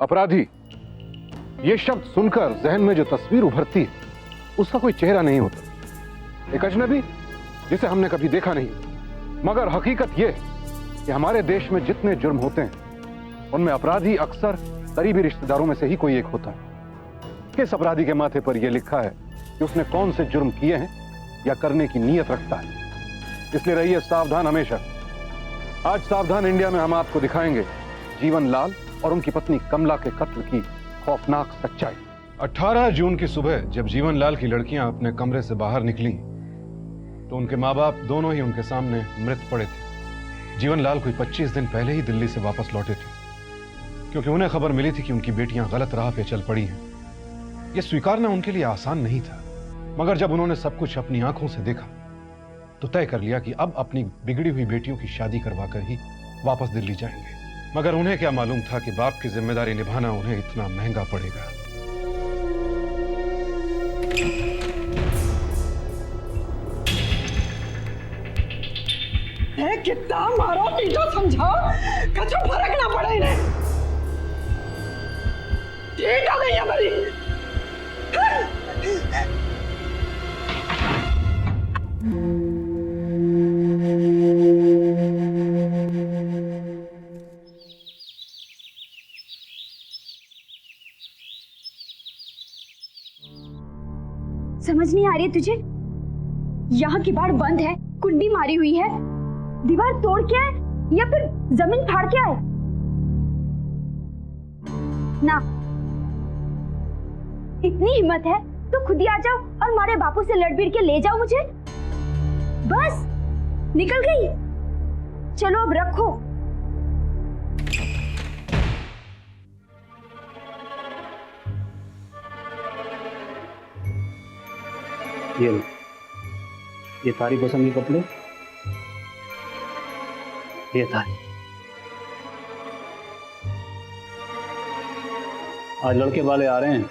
अपराधी, ये शब्द सुनकर जहन में जो तस्वीर उभरती है उसका कोई चेहरा नहीं होता। एक अजनबी जिसे हमने कभी देखा नहीं, मगर हकीकत यह है कि हमारे देश में जितने जुर्म होते हैं उनमें अपराधी अक्सर करीबी रिश्तेदारों में से ही कोई एक होता है। किस अपराधी के माथे पर यह लिखा है कि उसने कौन से जुर्म किए हैं या करने की नीयत रखता है। इसलिए रहिए सावधान हमेशा। आज सावधान इंडिया में हम आपको दिखाएंगे जीवन लाल और उनकी पत्नी कमला के कत्ल की खौफनाक सच्चाई। 18 जून की सुबह जब जीवन लाल की लड़कियां अपने कमरे से बाहर निकली तो उनके माँ बाप दोनों ही उनके सामने मृत पड़े थे। जीवन लाल कोई 25 दिन पहले ही दिल्ली से वापस लौटे थे, क्योंकि उन्हें खबर मिली थी कि उनकी बेटियां गलत राह पे चल पड़ी हैं। यह स्वीकारना उनके लिए आसान नहीं था, मगर जब उन्होंने सब कुछ अपनी आंखों से देखा तो तय कर लिया कि अब अपनी बिगड़ी हुई बेटियों की शादी करवाकर ही वापस दिल्ली जाएंगे। मगर उन्हें क्या मालूम था कि बाप की जिम्मेदारी निभाना उन्हें इतना महंगा पड़ेगा। कितना मारो पीटो समझाओ, कछु फर्क ना पड़े इन्हें। ठीक हो गई हमारी। समझ नहीं आ रही तुझे? यहाँ की बाड़ बंद है, कुंडी मारी हुई है, दीवार तोड़ के आए या फिर जमीन फाड़ के आए? ना, इतनी हिम्मत है तो खुद ही आ जाओ और हमारे बापू से लड़ भिड़ के ले जाओ मुझे। बस निकल गई। चलो अब रखो। ये तारी पसंद के कपड़े, ये तारी। आज लड़के वाले आ रहे हैं,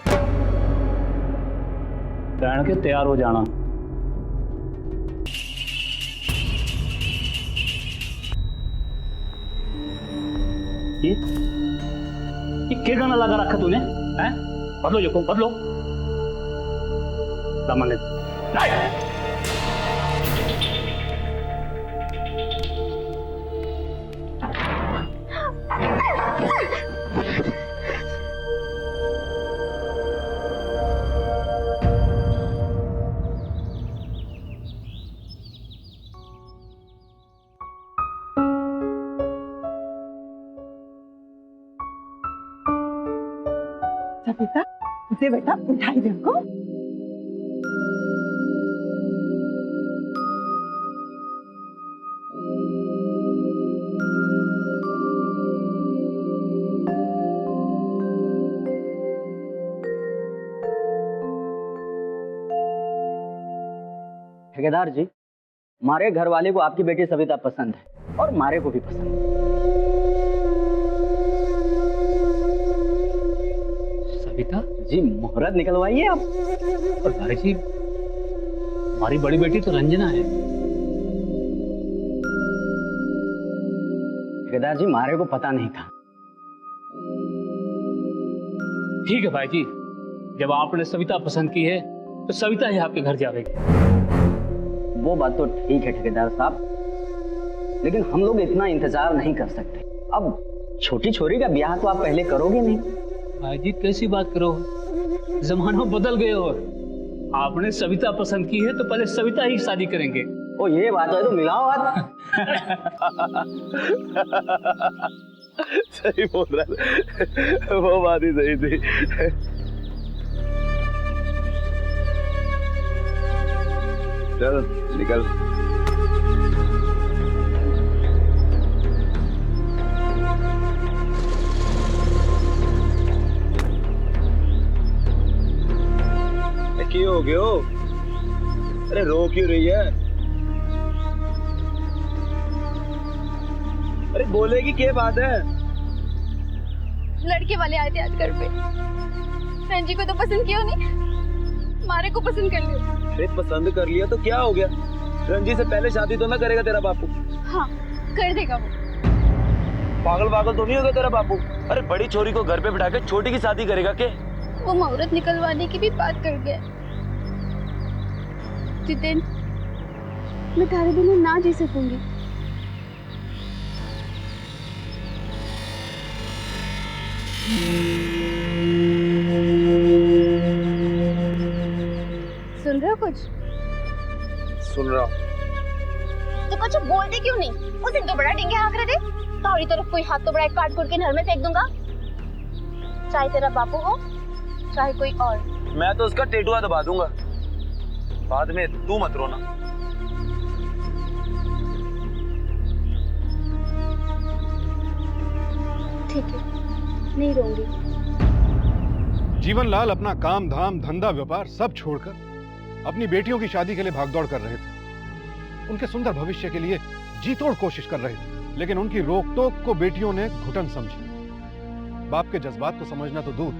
पहन के तैयार हो जाना। ये क्या गाना लगा रखा तूने? हैं? बदलो जो को बदलो। दामन सविता, इसे बेटा उठाई देखो। ठेकेदार जी, मारे घर वाले को आपकी बेटी सविता पसंद है और मारे को भी पसंद है। सविता जी, मुहूर्त निकलवाइए आप। और भाई जी, हमारी बड़ी बेटी तो रंजना है। ठेकेदार जी, मारे को पता नहीं था। ठीक है भाई जी, जब आपने सविता पसंद की है तो सविता ही आपके घर जाएगी। वो बात तो ठीक है ठेकेदार साहब, लेकिन हम लोग इतना इंतजार नहीं कर सकते। अब छोटी छोरी का ब्याह तो आप पहले करोगे नहीं। भाई जी कैसी बात करो, जमाना बदल गए और आपने सविता पसंद की है तो पहले सविता ही शादी करेंगे। ओ ये बात है तो मिलाओ बात। सही बोल रहा है, वो बात ही सही थी। चल निकल। क्यों हो गए हो? अरे रो क्यों रही है? अरे बोलेगी क्या बात है? लड़के वाले आए थे आज घर पे। रंजी को तो पसंद किया नहीं, मारे को पसंद कर लिया। अरे पसंद कर लिया तो क्या हो गया? रंजी से पहले शादी तो ना करेगा तेरा बापू? हाँ कर देगा वो। पागल पागल तो नहीं हो गया तेरा बापू? अरे बड़ी छोरी को घर पे बिठा के छोटी की शादी करेगा के? वो मुहूर्त निकलवाने की भी बात कर गया। जितेन, मैं तारे बिना ना जी सकूंगी। सुन रहे हो कुछ? सुन रहा हूँ। तो कुछ बोलते क्यों नहीं? उसे दो बड़ा डिंगे हाँक रहे थे। तुम्हारी तरफ कोई हाथ तो बड़ा काट कुट के नहर में फेंक दूंगा, चाहे तेरा बापू हो चाहे कोई और। मैं तो उसका टेटुआ दबा दूंगा। बाद में तू मत रोना। ठीक है, नहीं रोऊंगी। जीवनलाल अपना काम धाम धंधा व्यापार सब छोड़कर अपनी बेटियों की शादी के लिए भागदौड़ कर रहे थे। उनके सुंदर भविष्य के लिए जी तोड़ कोशिश कर रहे थे, लेकिन उनकी रोक-टोक को बेटियों ने घुटन समझी। बाप के जज्बात को समझना तो दूर,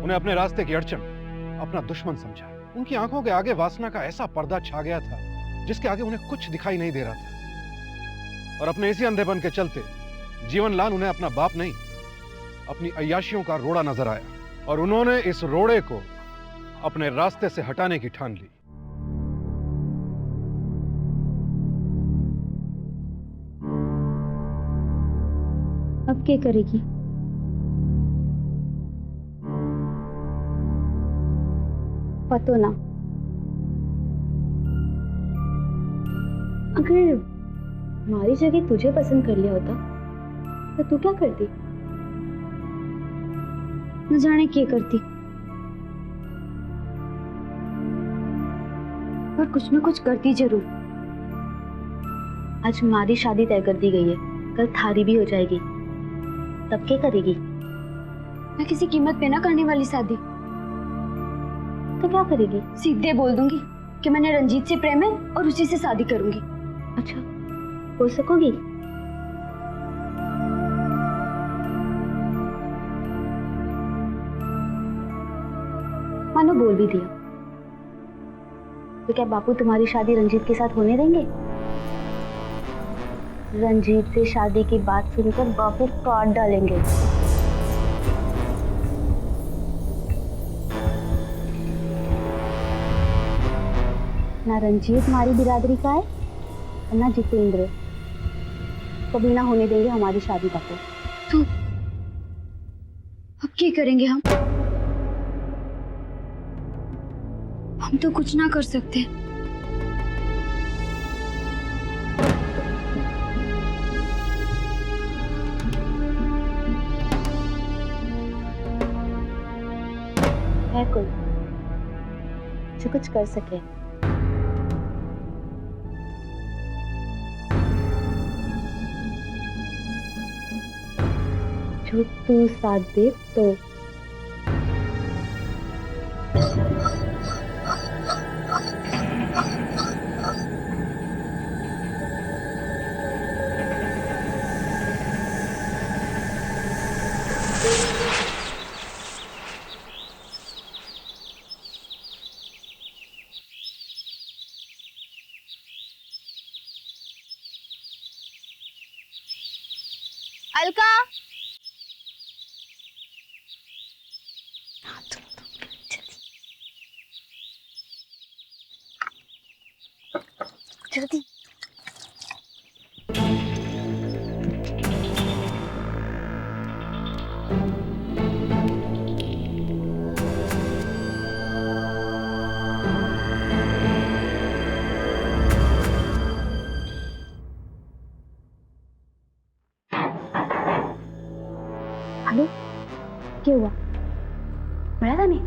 उन्हें अपने रास्ते की अड़चन अपना दुश्मन समझा। उनकी आंखों के आगे वासना का ऐसा पर्दा छा गया था जिसके आगे उन्हें कुछ दिखाई नहीं दे रहा था। और अपने इसी अंधेपन के चलते जीवनलाल उन्हें अपना बाप नहीं, अपनी अय्याशियों का रोड़ा नजर आया और उन्होंने इस रोड़े को अपने रास्ते से हटाने की ठान ली। अब क्या करेगी? पतो ना। अगर हमारी जगह तुझे पसंद कर लिया होता तो तू क्या करती? न जाने क्या करती, पर कुछ न कुछ करती जरूर। आज हमारी शादी तय कर दी गई है, कल थारी भी हो जाएगी, तब क्या करेगी? मैं किसी कीमत पे ना करने वाली शादी। तो क्या करेगी? सीधे बोल दूंगी कि मैंने रंजीत से प्रेम है और उसी से शादी करूंगी। अच्छा, बोल सकोगी? मानो बोल भी दिया, तो क्या बापू तुम्हारी शादी रंजीत के साथ होने देंगे? रंजीत से शादी की बात सुनकर बापू काट डालेंगे। ना रंजीत हमारी बिरादरी का है और ना जितेंद्र, कभी ना होने देंगे हमारी शादी बापू। तो अब क्या करेंगे हम? हम तो कुछ ना कर सकते। है कोई जो कुछ कर सके? जो तू साथ दे तो। अलका, जल्दी। हेलो, क्या हुआ? बड़ा था नहीं?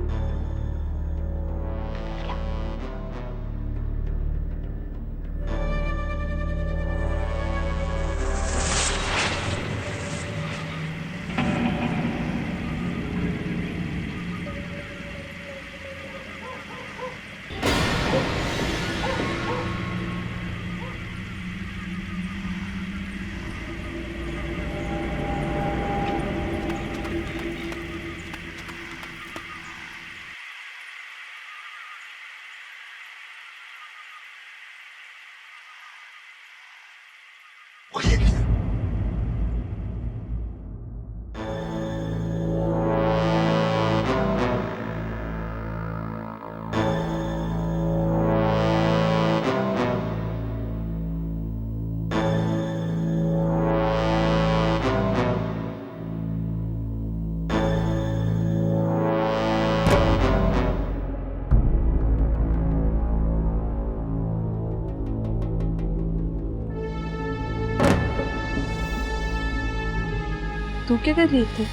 तू क्या कर रही थी?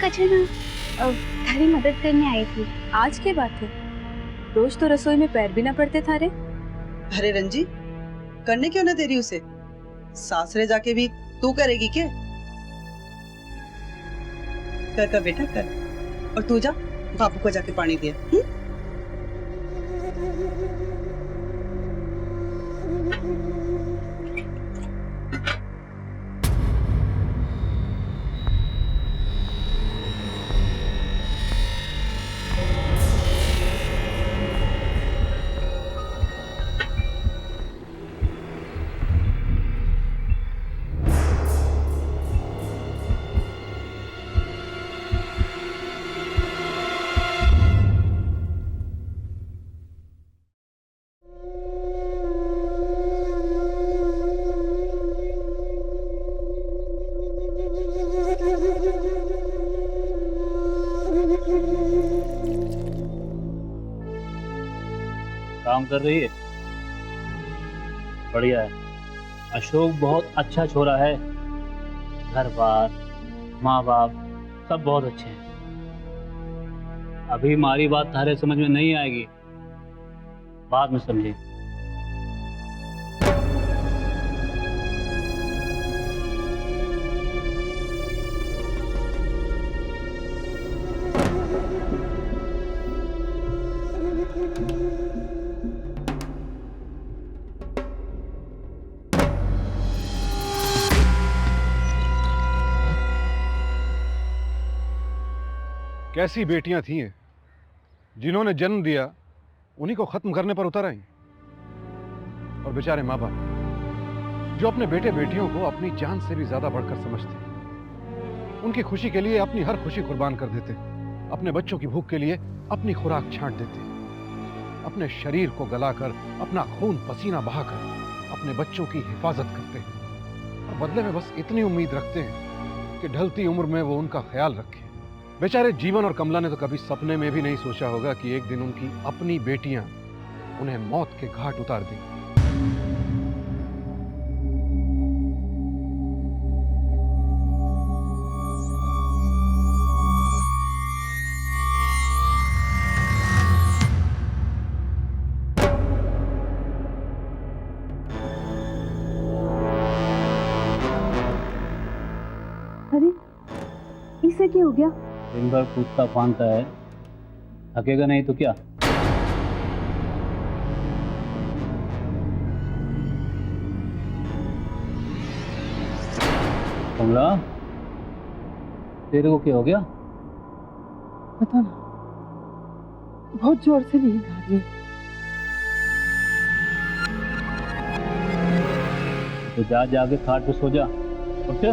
कुछ ना, थारी मदद करने आई थी। आज की बात है, रोज तो रसोई में पैर भी ना पड़ते थारे। अरे रंजी, करने क्यों ना दे रही उसे? सासरे जाके भी तू करेगी क्या? कर बेटा कर। और तू जा, बापू को जाके पानी दे। काम कर रही है, बढ़िया है। अशोक बहुत अच्छा छोरा है, घर बार माँ बाप सब बहुत अच्छे हैं। अभी हमारी बात थारे समझ में नहीं आएगी, बाद में समझे। कैसी बेटियां थी ये, जिन्होंने जन्म दिया उन्हीं को खत्म करने पर उतर आई। और बेचारे माँ बाप जो अपने बेटे बेटियों को अपनी जान से भी ज्यादा बढ़कर समझते, उनकी खुशी के लिए अपनी हर खुशी कुर्बान कर देते, अपने बच्चों की भूख के लिए अपनी खुराक छांट देते, अपने शरीर को गलाकर अपना खून पसीना बहाकर अपने बच्चों की हिफाजत करते हैं, और बदले में बस इतनी उम्मीद रखते हैं कि ढलती उम्र में वो उनका ख्याल रखें। बेचारे जीवन और कमला ने तो कभी सपने में भी नहीं सोचा होगा कि एक दिन उनकी अपनी बेटियां उन्हें मौत के घाट उतार देंगी। अरे इसे क्या हो गया? दिन भर कूदता फांदता है, थकेगा नहीं तो क्या। कमला, तेरे को क्या हो गया? पता ना, बहुत जोर से नींद आ रही है। तो जा जाके खाट पे सो जा। उठ।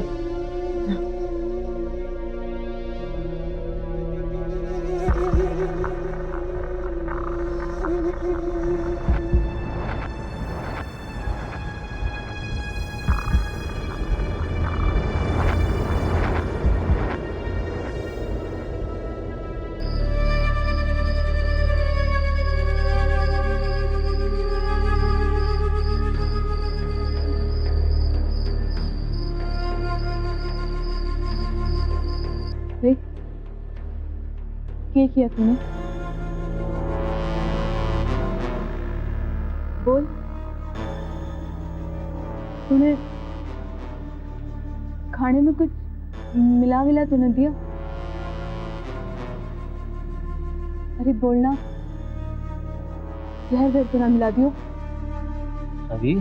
क्या किया तूने? बोल, तूने खाने में कुछ मिला तो न दिया? अरे बोलना, जहर तो ना मिला दियो। अभी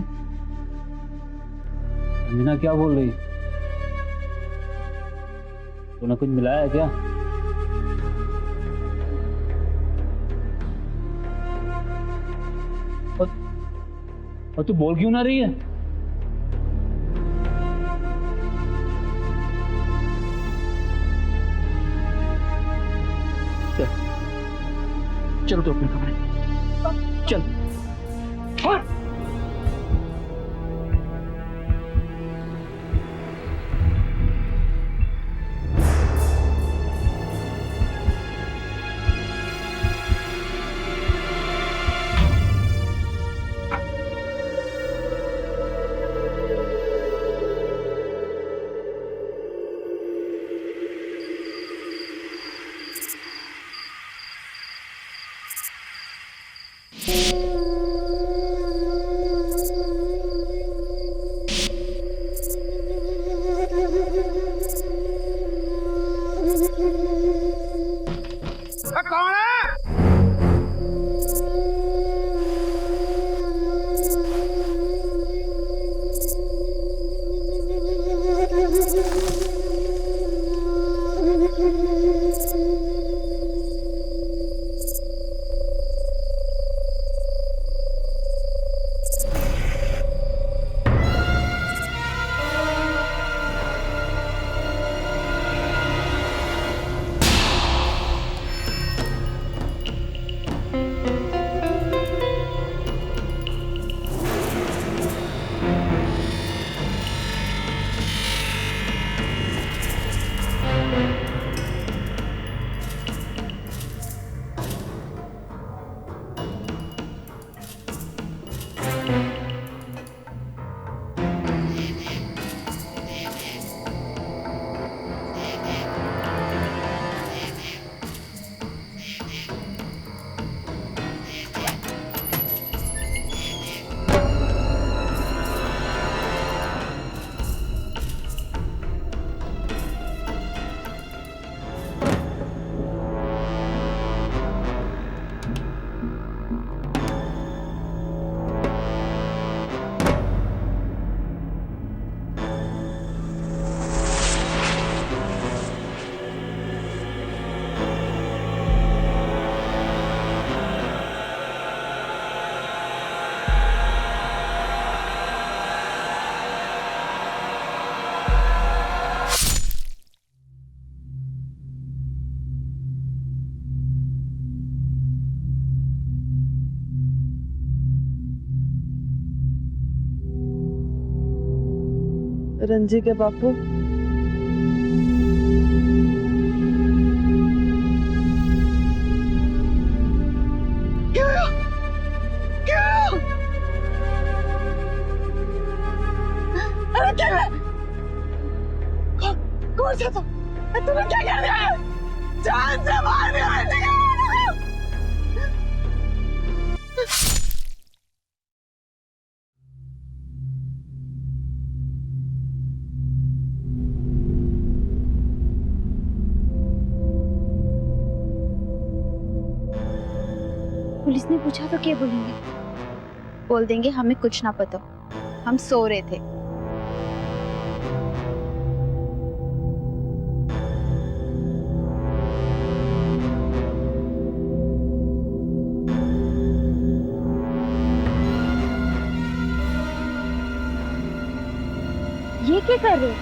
अंजना क्या बोल रही? तूने कुछ मिलाया है क्या? और तू बोल क्यों ना रही है? चल तो अपने कमरे चल। रंजी के बापू, अरे क्या है? कौन सा तूने क्या कर दिया है? जान से मार दिया है। पुलिस ने पूछा तो क्या बोलेंगे? बोल देंगे हमें कुछ ना पता, हम सो रहे थे। ये क्या कर रहे हो?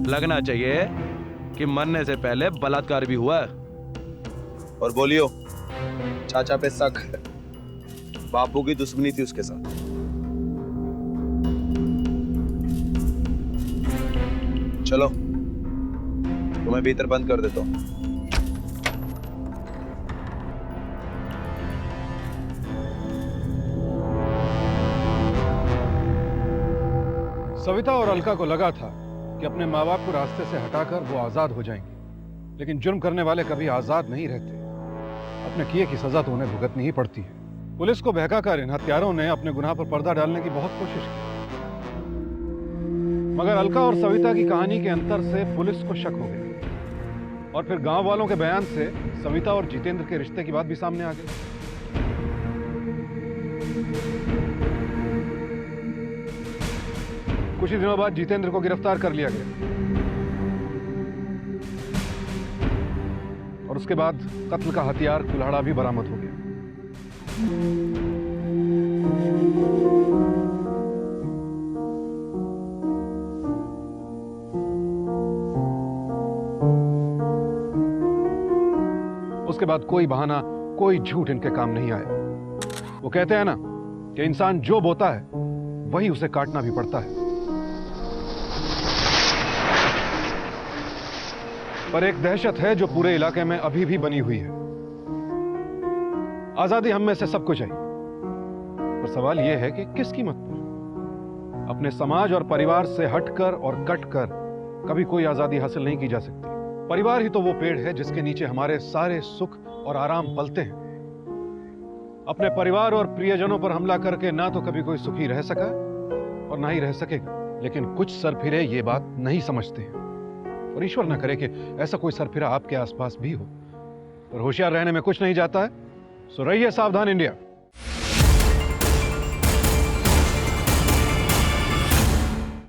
लगना चाहिए कि मरने से पहले बलात्कार भी हुआ है। और बोलियो, चाचा पे शक है, बापू की दुश्मनी थी उसके साथ। चलो तुम्हें भीतर बंद कर देता हूं। सविता और अलका को लगा था कि अपने माँ बाप को रास्ते से हटाकर वो आजाद हो जाएंगे, लेकिन जुर्म करने वाले कभी आजाद नहीं रहते। अपने किए की सजा तो उन्हें भुगतनी ही पड़ती है। पुलिस को बहकाकर इन हत्यारों ने अपने गुनाह पर पर्दा डालने की बहुत कोशिश की, मगर अलका और सविता की कहानी के अंतर से पुलिस को शक हो गया, और फिर गांव वालों के बयान से सविता और जितेंद्र के रिश्ते की बात भी सामने आ गई। कुछ ही दिनों बाद जितेंद्र को गिरफ्तार कर लिया गया, और उसके बाद कत्ल का हथियार कुल्हाड़ा भी बरामद हो गया। उसके बाद कोई बहाना, कोई झूठ इनके काम नहीं आया। वो कहते हैं ना कि इंसान जो बोता है वही उसे काटना भी पड़ता है। पर एक दहशत है जो पूरे इलाके में अभी भी बनी हुई है। आजादी हम में से सबको चाहिए, पर सवाल यह है कि किस कीमत पर। अपने समाज और परिवार से हटकर और कटकर कभी कोई आजादी हासिल नहीं की जा सकती। परिवार ही तो वो पेड़ है जिसके नीचे हमारे सारे सुख और आराम पलते हैं। अपने परिवार और प्रियजनों पर हमला करके ना तो कभी कोई सुखी रह सका और ना ही रह सकेगा। लेकिन कुछ सरफिरे ये बात नहीं समझते हैं, और ईश्वर न करे कि ऐसा कोई सरफिरा आपके आसपास भी हो। पर होशियार रहने में कुछ नहीं जाता है। सो रहिए सावधान इंडिया।